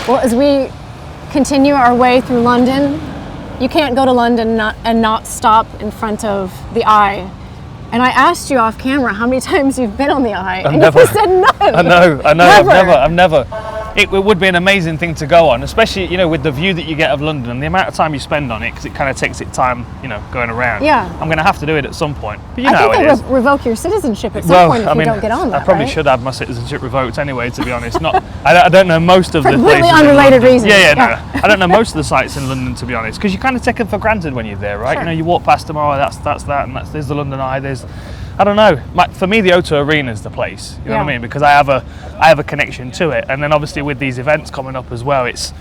Well, as we continue our way through London, you can't go to London and not stop in front of the Eye. And I asked you off camera how many times you've been on the Eye, and you said none. I know. Never. I've never. It would be an amazing thing to go on, especially, you know, with the view that you get of London and the amount of time you spend on it, because it kind of takes its time, you know, going around. Yeah. I'm going to have to do it at some point. But you I know think how it is. revoke your citizenship at some point if you don't get on that, I probably right? should have my citizenship revoked anyway, to be honest. I don't know most of the places. Completely unrelated reasons. No. I don't know most of the sites in London, to be honest, because you kind of take them for granted when you're there, right? Sure. You know, you walk past them, oh, that's that, and there's the London Eye, I don't know. For me, the O2 Arena is the place. You know what I mean? Because I have a connection to it, and then obviously with these events coming up as well, it's,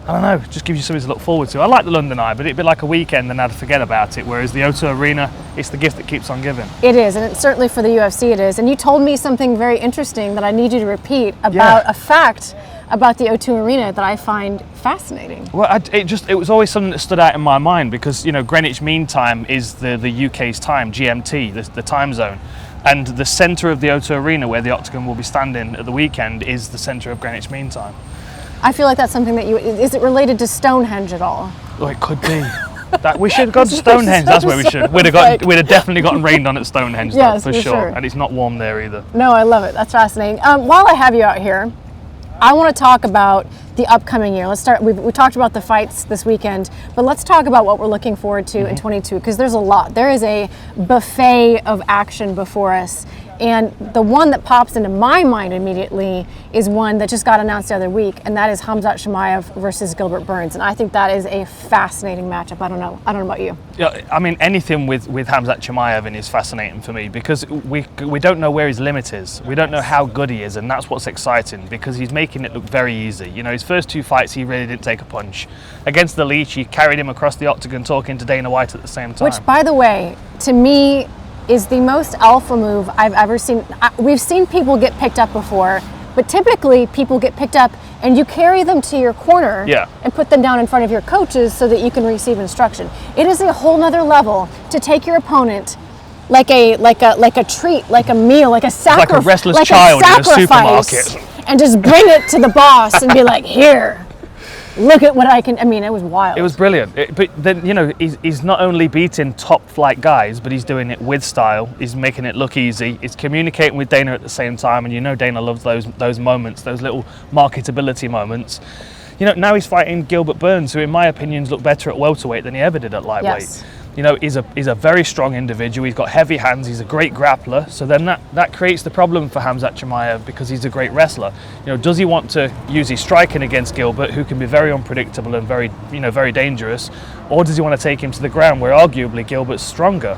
I don't know, it just gives you something to look forward to. I like the London Eye, but it'd be like a weekend and I'd forget about it. Whereas the O2 Arena, it's the gift that keeps on giving. It is, and it's certainly for the UFC. It is. And you told me something very interesting that I need you to repeat about a fact about the O2 Arena that I find fascinating. Well, it was always something that stood out in my mind because, you know, Greenwich Mean Time is the UK's time, GMT, the time zone. And the centre of the O2 Arena, where the Octagon will be standing at the weekend, is the centre of Greenwich Mean Time. I feel like that's something that is it related to Stonehenge at all? Oh, it could be. We should have gone to Stonehenge, that's where we should. We'd have definitely gotten rained on at Stonehenge, yes, for sure. And it's not warm there either. No, I love it. That's fascinating. While I have you out here, I want to talk about the upcoming year. Let's start. We talked about the fights this weekend, but let's talk about what we're looking forward to in 22, because there's a lot. There is a buffet of action before us. And the one that pops into my mind immediately is one that just got announced the other week, and that is Khamzat Chimaev versus Gilbert Burns. And I think that is a fascinating matchup. I don't know about you. Yeah, I mean, anything with Khamzat Chimaev is fascinating for me because we don't know where his limit is. We don't know how good he is, and that's what's exciting because he's making it look very easy. You know, his first two fights, he really didn't take a punch. Against the Leech, he carried him across the octagon talking to Dana White at the same time. Which, by the way, to me, is the most alpha move I've ever seen. We've seen people get picked up before, but typically people get picked up and you carry them to your corner and put them down in front of your coaches so that you can receive instruction. It is a whole nother level to take your opponent like a treat, like a meal, like a sacrifice, like a restless child in a supermarket, and just bring it to the boss and be like, here. Look at what I can. I mean, it was wild. It was brilliant. But then, you know, he's not only beating top flight guys, but he's doing it with style. He's making it look easy. He's communicating with Dana at the same time, and you know Dana loves those moments, those little marketability moments. You know, now he's fighting Gilbert Burns, who in my opinion looked better at welterweight than he ever did at lightweight. Yes. You know, he's a very strong individual. He's got heavy hands. He's a great grappler. So then that creates the problem for Khamzat Chimaev because he's a great wrestler. You know, does he want to use his striking against Gilbert, who can be very unpredictable and very dangerous, or does he want to take him to the ground, where arguably Gilbert's stronger?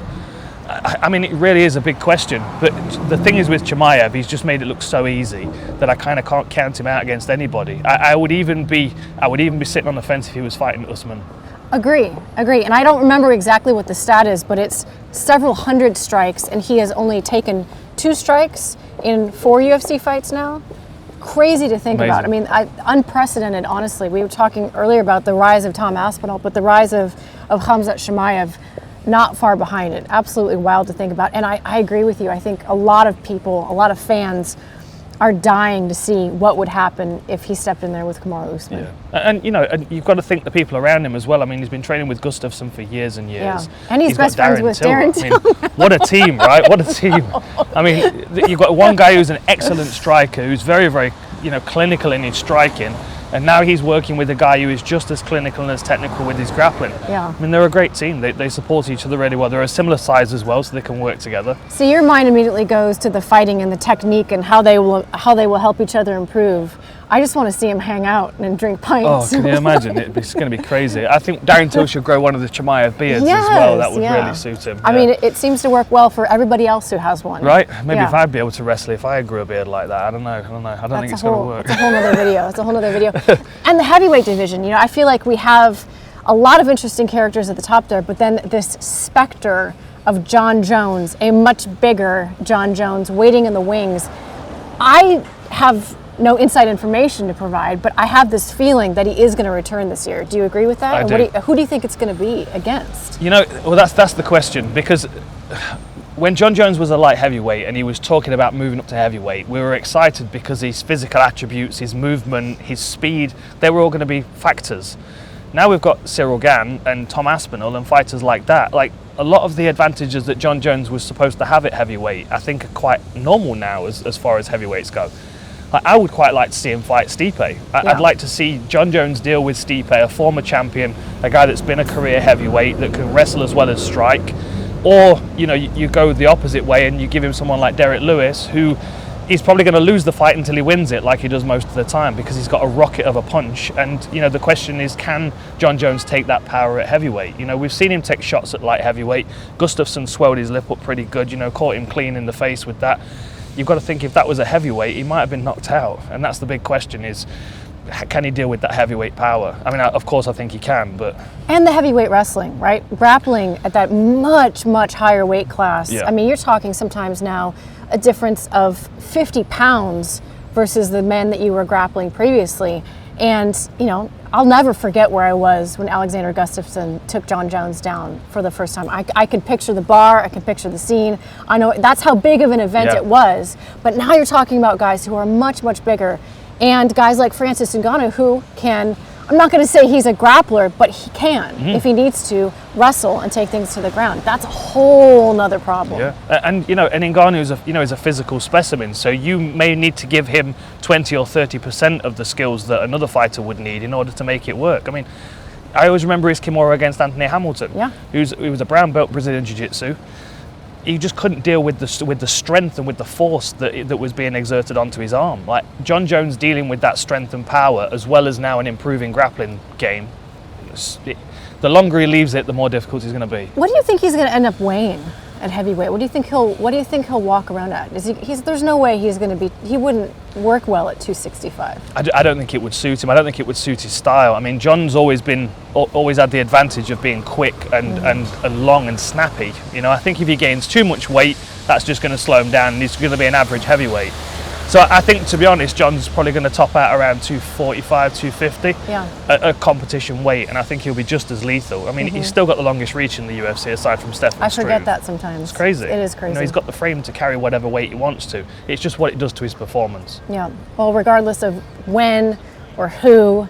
I mean, it really is a big question. But the thing is with Chimaev, he's just made it look so easy that I kind of can't count him out against anybody. I would even be sitting on the fence if he was fighting Usman. Agree. And I don't remember exactly what the stat is, but it's several hundred strikes, and he has only taken 2 strikes in 4 UFC fights now. Crazy to think about. I mean, unprecedented, honestly. We were talking earlier about the rise of Tom Aspinall, but the rise of Khamzat Chimaev, not far behind it. Absolutely wild to think about. And I agree with you. I think a lot of people, a lot of fans are dying to see what would happen if he stepped in there with Kamaru Usman. Yeah. And you know, and you've got to think the people around him as well. I mean, he's been training with Gustafsson for years and years. Yeah. And he's best friends with Darren Till. I mean, what a team, right? What a team. I mean, you've got one guy who's an excellent striker, who's very, very, you know, clinical in his striking. And now he's working with a guy who is just as clinical and as technical with his grappling. Yeah. I mean, they're a great team. They support each other really well. They're a similar size as well, so they can work together. So your mind immediately goes to the fighting and the technique and how they will help each other improve. I just want to see him hang out and drink pints. Oh, can you imagine? It's going to be crazy. I think Darren Till should grow one of the Chimaev beards as well. That would really suit him. I mean, it seems to work well for everybody else who has one. Right? Maybe if I'd be able to wrestle if I grew a beard like that. I don't know. I don't think it's going to work. It's a whole other video. And the heavyweight division, you know, I feel like we have a lot of interesting characters at the top there, but then this specter of Jon Jones, a much bigger Jon Jones waiting in the wings. I have no inside information to provide, but I have this feeling that he is going to return this year. Do you agree with that? I do. Who do you think it's going to be against? You know, well, that's the question, because when Jon Jones was a light heavyweight and he was talking about moving up to heavyweight, we were excited because his physical attributes, his movement, his speed, they were all going to be factors. Now we've got Cyril Gane and Tom Aspinall and fighters like that. Like, a lot of the advantages that Jon Jones was supposed to have at heavyweight, I think are quite normal now as far as heavyweights go. Like, I would quite like to see him fight Stipe. I'd like to see Jon Jones deal with Stipe, a former champion, a guy that's been a career heavyweight, that can wrestle as well as strike. Or, you know, you go the opposite way and you give him someone like Derek Lewis, who he's probably going to lose the fight until he wins it, like he does most of the time, because he's got a rocket of a punch. And, you know, the question is, can Jon Jones take that power at heavyweight? You know, we've seen him take shots at light heavyweight. Gustafsson swelled his lip up pretty good, you know, caught him clean in the face with that. You've got to think, if that was a heavyweight, he might have been knocked out. And that's the big question, is, can he deal with that heavyweight power? I mean, of course I think he can, but... And the heavyweight wrestling, right? Grappling at that much, much higher weight class. Yeah. I mean, you're talking sometimes now a difference of 50 pounds versus the men that you were grappling previously. And, you know, I'll never forget where I was when Alexander Gustafsson took Jon Jones down for the first time. I could picture the bar, I could picture the scene. I know that's how big of an event it was. But now you're talking about guys who are much, much bigger. And guys like Francis Ngannou, who can, I'm not going to say he's a grappler, but he can, if he needs to, wrestle and take things to the ground. That's a whole nother problem. Yeah, and you know, and Ngannou is a physical specimen, so you may need to give him 20 or 30% of the skills that another fighter would need in order to make it work. I mean, I always remember his Kimura against Anthony Hamilton. Yeah, he was a brown belt Brazilian Jiu-Jitsu. He just couldn't deal with the strength and with the force that was being exerted onto his arm. Like, Jon Jones dealing with that strength and power, as well as now an improving grappling game. The longer he leaves it, the more difficult it's going to be. What do you think he's going to end up weighing at heavyweight? What do you think he'll walk around at? There's no way he wouldn't work well at 265. I don't think it would suit him. I don't think it would suit his style. I mean, Jon's always had the advantage of being quick and long and snappy. You know, I think if he gains too much weight, that's just going to slow him down, and he's going to be an average heavyweight. So I think, to be honest, Jon's probably going to top out around 245, 250 at competition weight, and I think he'll be just as lethal. I mean, he's still got the longest reach in the UFC aside from Stefan Struve. I forget that sometimes. It's crazy. It is crazy. You know, he's got the frame to carry whatever weight he wants to. It's just what it does to his performance. Yeah. Well, regardless of when or who,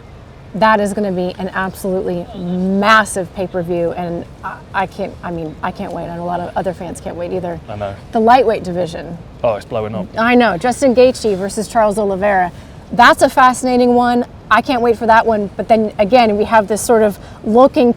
that is going to be an absolutely massive pay-per-view, and I can't wait. I know a lot of other fans can't wait either. I know. The lightweight division. Oh, it's blowing up. I know. Justin Gaethje versus Charles Oliveira. That's a fascinating one. I can't wait for that one. But then again, we have this sort of lurking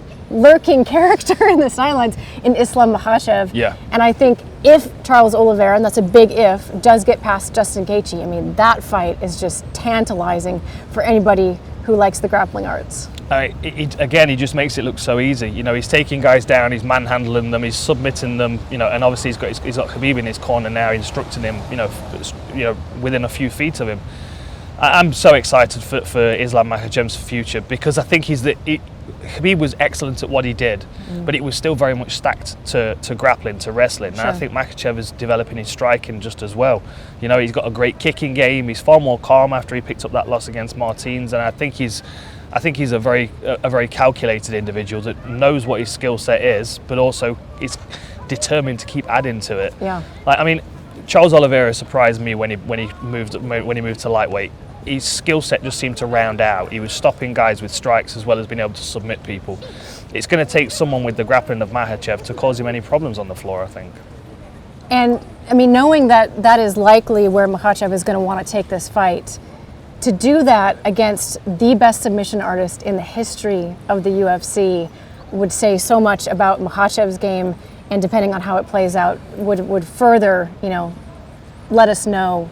character in the sidelines in Islam Makhachev. Yeah. And I think if Charles Oliveira, and that's a big if, does get past Justin Gaethje, I mean, that fight is just tantalizing for anybody who likes the grappling arts. Again, he just makes it look so easy. You know, he's taking guys down, he's manhandling them, he's submitting them. You know, and obviously he's got Khabib in his corner now, instructing him. You know, within a few feet of him. I'm so excited for Islam Makhachev's future, because I think Khabib was excellent at what he did, but it was still very much stacked to grappling, to wrestling. Sure. And I think Makhachev is developing his striking just as well. You know, he's got a great kicking game. He's far more calm after he picked up that loss against Martins, and I think he's a very calculated individual that knows what his skill set is, but also is determined to keep adding to it. Yeah. Like, I mean, Charles Oliveira surprised me when he moved to lightweight. His skill set just seemed to round out. He was stopping guys with strikes as well as being able to submit people. It's going to take someone with the grappling of Makhachev to cause him any problems on the floor, I think. And, I mean, knowing that that is likely where Makhachev is going to want to take this fight, to do that against the best submission artist in the history of the UFC would say so much about Makhachev's game, and depending on how it plays out, would further, you know, let us know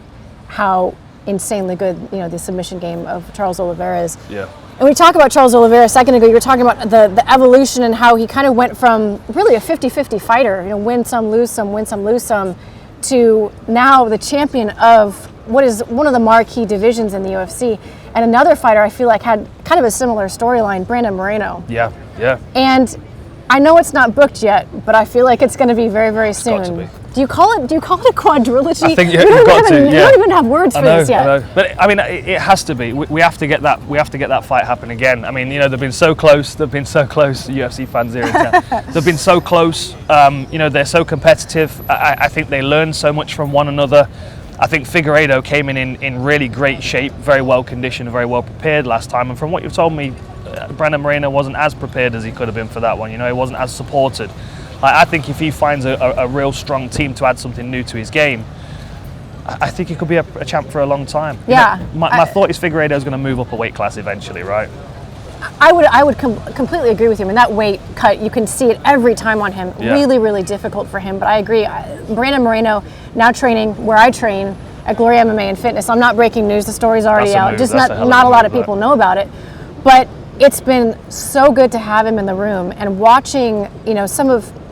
how insanely good, you know, the submission game of Charles Oliveira is. Yeah. And we talk about Charles Oliveira a second ago. You were talking about the evolution and how he kind of went from really a 50-50 fighter, you know, win some, lose some, win some, lose some, to now the champion of what is one of the marquee divisions in the UFC. And another fighter I feel like had kind of a similar storyline, Brandon Moreno. Yeah, yeah. And I know it's not booked yet, but I feel like it's going to be very, very soon. It's got to be. Do you call it a quadrilogy? I think you you've got to. You don't even have words for this yet. I know. But I mean, it has to be. We have to get that. We have to get that fight happen again. I mean, they've been so close. They've been so close. UFC fans here in town. They've been so close. They're so competitive. I think they learn so much from one another. I think Figueiredo came in really great shape, very well conditioned, very well prepared last time. And from what you've told me, Brandon Moreno wasn't as prepared as he could have been for that one. He wasn't as supported. I think if he finds a real strong team to add something new to his game, I think he could be a champ for a long time. Yeah. My thought is Figueiredo is going to move up a weight class eventually, right? I would completely agree with you. I mean, that weight cut, you can see it every time on him. Yeah. Really, really difficult for him. But I agree. Brandon Moreno now training where I train at Glory MMA and Fitness. I'm not breaking news. The story's already out. Move. Just That's not a lot of people know about it. But it's been so good to have him in the room and watching.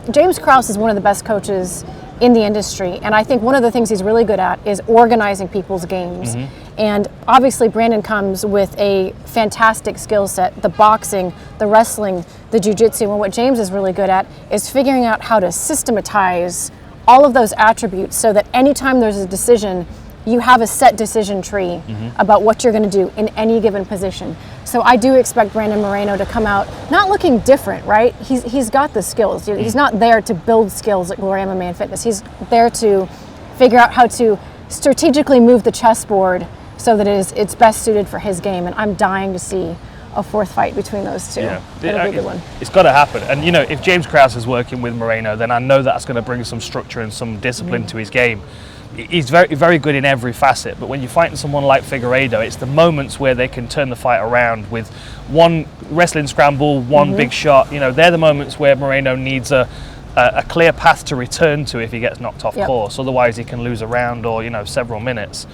James Krause is one of the best coaches in the industry, and I think one of the things he's really good at is organizing people's games. And obviously Brandon comes with a fantastic skill set, the boxing, the wrestling, the jiu-jitsu, and what James is really good at is figuring out how to systematize all of those attributes so that anytime there's a decision, you have a set decision tree about what you're going to do in any given position. So I do expect Brandon Moreno to come out not looking different, right? He's got the skills. He's not there to build skills at Glory MMA and Fitness. He's there to figure out how to strategically move the chessboard so that it's best suited for his game. And I'm dying to see a fourth fight between those two. Yeah. That'll be a good one. It's got to happen. And if James Krause is working with Moreno, then I know that's going to bring some structure and some discipline to his game. He's very, very good in every facet, but when you're fighting someone like Figueiredo, it's the moments where they can turn the fight around with one wrestling scramble, one big shot. They're the moments where Moreno needs a clear path to return to if he gets knocked off course. Otherwise, he can lose a round or several minutes.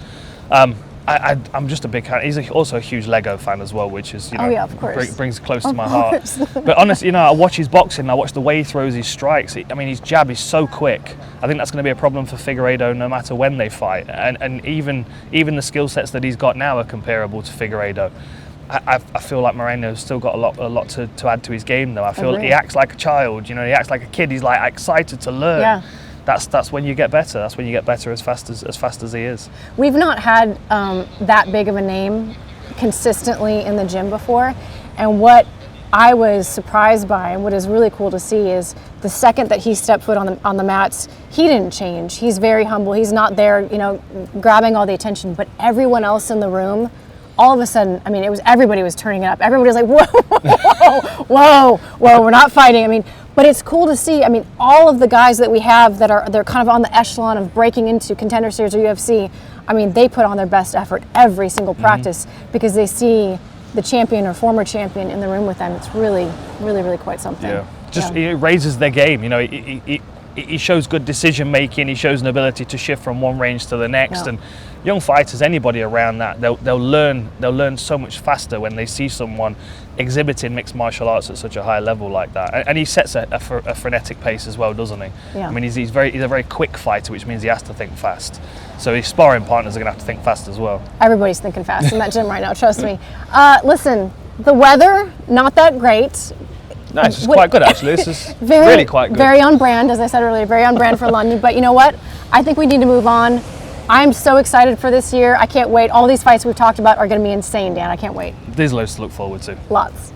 I'm just a big fan. He's also a huge Lego fan as well, which is of course. brings close to my heart. But honestly, I watch his boxing. I watch the way he throws his strikes. His jab is so quick. I think that's going to be a problem for Figueiredo no matter when they fight. And even the skill sets that he's got now are comparable to Figueiredo. I feel like Moreno's still got a lot to add to his game, though. I feel he acts like a child. He acts like a kid. He's like excited to learn. Yeah. That's when you get better. That's when you get better as fast as he is. We've not had that big of a name consistently in the gym before, and what I was surprised by and what is really cool to see is the second that he stepped foot on the mats, he didn't change. He's very humble. He's not there, grabbing all the attention, but everyone else in the room, all of a sudden, everybody was turning it up. Everybody was like, whoa, we're not fighting. But it's cool to see. All of the guys that we have they're kind of on the echelon of breaking into Contender Series or UFC. They put on their best effort every single practice because they see the champion or former champion in the room with them. It's really, really, really quite something. Yeah, it raises their game. He shows good decision making. He shows an ability to shift from one range to the next. And young fighters, anybody around that, they'll learn so much faster when they see someone exhibiting mixed martial arts at such a high level like that. And he sets a frenetic pace as well, doesn't he? Yeah. He's a very quick fighter, which means he has to think fast. So his sparring partners are going to have to think fast as well. Everybody's thinking fast in that gym right now, trust me. Listen, the weather, not that great. No, it's quite good actually. This is very, really quite good. Very on brand, as I said earlier, very on brand for London. But you know what? I think we need to move on. I'm so excited for this year. I can't wait. All these fights we've talked about are going to be insane, Dan. I can't wait. There's loads to look forward to. Lots.